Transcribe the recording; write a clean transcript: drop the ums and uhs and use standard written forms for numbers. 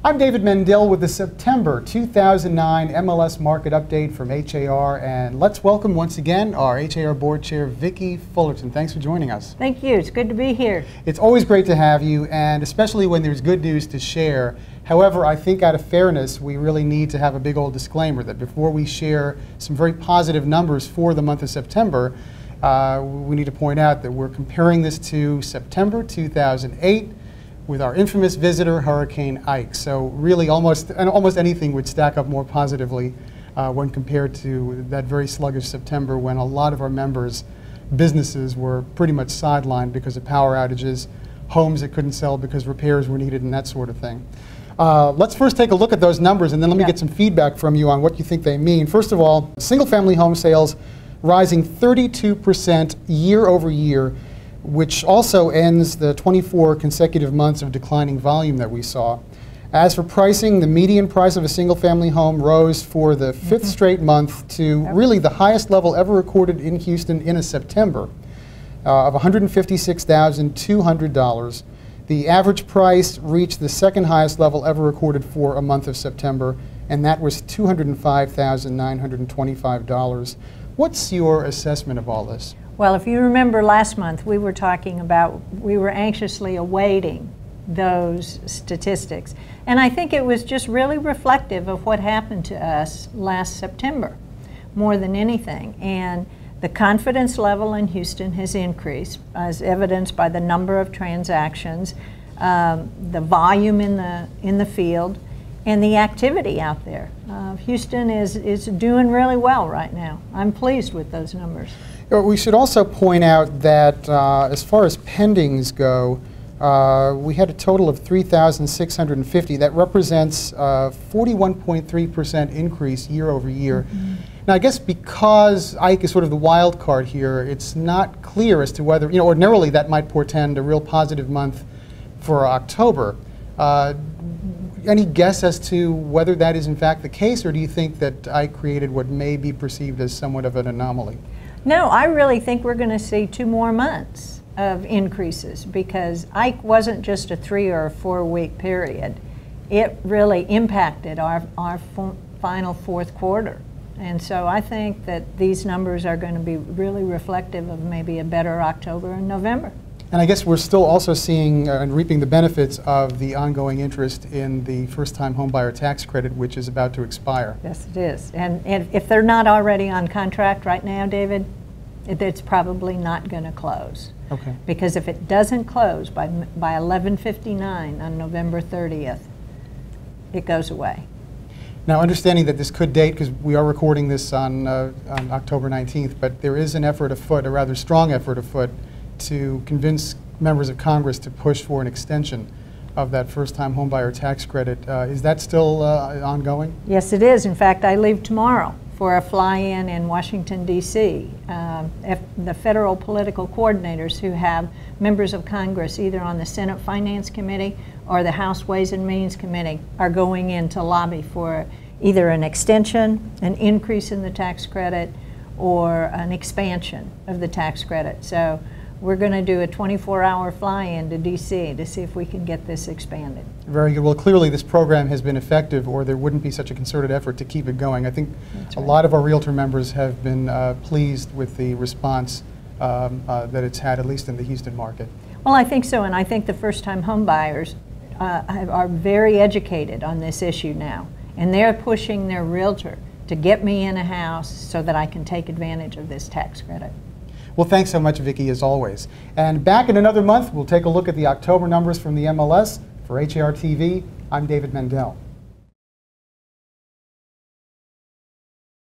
I'm David Mendel with the September 2009 MLS market update from HAR, and let's welcome once again our HAR Board Chair Vicki Fullerton. Thanks for joining us. Thank you. It's good to be here. It's always great to have you, and especially when there's good news to share. However, I think out of fairness, we really need to have a big old disclaimer that before we share some very positive numbers for the month of September, we need to point out that we're comparing this to September 2008 with our infamous visitor, Hurricane Ike. So really almost anything would stack up more positively when compared to that very sluggish September when a lot of our members' businesses were pretty much sidelined because of power outages, homes that couldn't sell because repairs were needed, and that sort of thing. Let's first take a look at those numbers, and then let me get some feedback from you on what you think they mean. First of all, single-family home sales rising 32% year over year, which also ends the 24 consecutive months of declining volume that we saw. As for pricing, the median price of a single-family home rose for the fifth straight month to really the highest level ever recorded in Houston in a September of $156,200. The average price reached the second highest level ever recorded for a month of September, and that was $205,925. What's your assessment of all this? Well, if you remember last month, we were talking about, we were anxiously awaiting those statistics. And I think it was just really reflective of what happened to us last September, more than anything. And the confidence level in Houston has increased, as evidenced by the number of transactions, the volume in the field, and the activity out there. Houston is doing really well right now. I'm pleased with those numbers. We should also point out that as far as pendings go, we had a total of 3,650. That represents 41.3% increase year over year. Now, I guess because Ike is sort of the wild card here, it's not clear as to whether, ordinarily that might portend a real positive month for October. Any guess as to whether that is in fact the case, or do you think that Ike created what may be perceived as somewhat of an anomaly? No, I really think we're going to see 2 more months of increases, because Ike wasn't just a 3 or 4 week period. It really impacted our final fourth quarter. And so I think that these numbers are going to be really reflective of maybe a better October and November. And I guess we're still also seeing and reaping the benefits of the ongoing interest in the first-time homebuyer tax credit, which is about to expire. Yes, it is. And if they're not already on contract right now, David, it's probably not going to close. Okay. Because if it doesn't close by 11:59 on November 30th, it goes away. Now, understanding that this could date, because we are recording this on October 19th, but there is an effort afoot, a rather strong effort afoot, to convince members of Congress to push for an extension of that first-time homebuyer tax credit. Is that still ongoing? Yes, it is. In fact, I leave tomorrow for a fly-in in Washington, D.C. The federal political coordinators who have members of Congress either on the Senate Finance Committee or the House Ways and Means Committee are going in to lobby for either an extension, an increase in the tax credit, or an expansion of the tax credit. So we're going to do a 24-hour fly-in to D.C. to see if we can get this expanded. Very good. Well, clearly this program has been effective, or there wouldn't be such a concerted effort to keep it going. I think a lot of our realtor members have been pleased with the response that it's had, at least in the Houston market. Well, I think so, and I think the first-time home buyers are very educated on this issue now, and they're pushing their realtor to get me in a house so that I can take advantage of this tax credit. Well, thanks so much, Vicki, as always. And back in another month, we'll take a look at the October numbers from the MLS. For HAR TV, I'm David Mendel.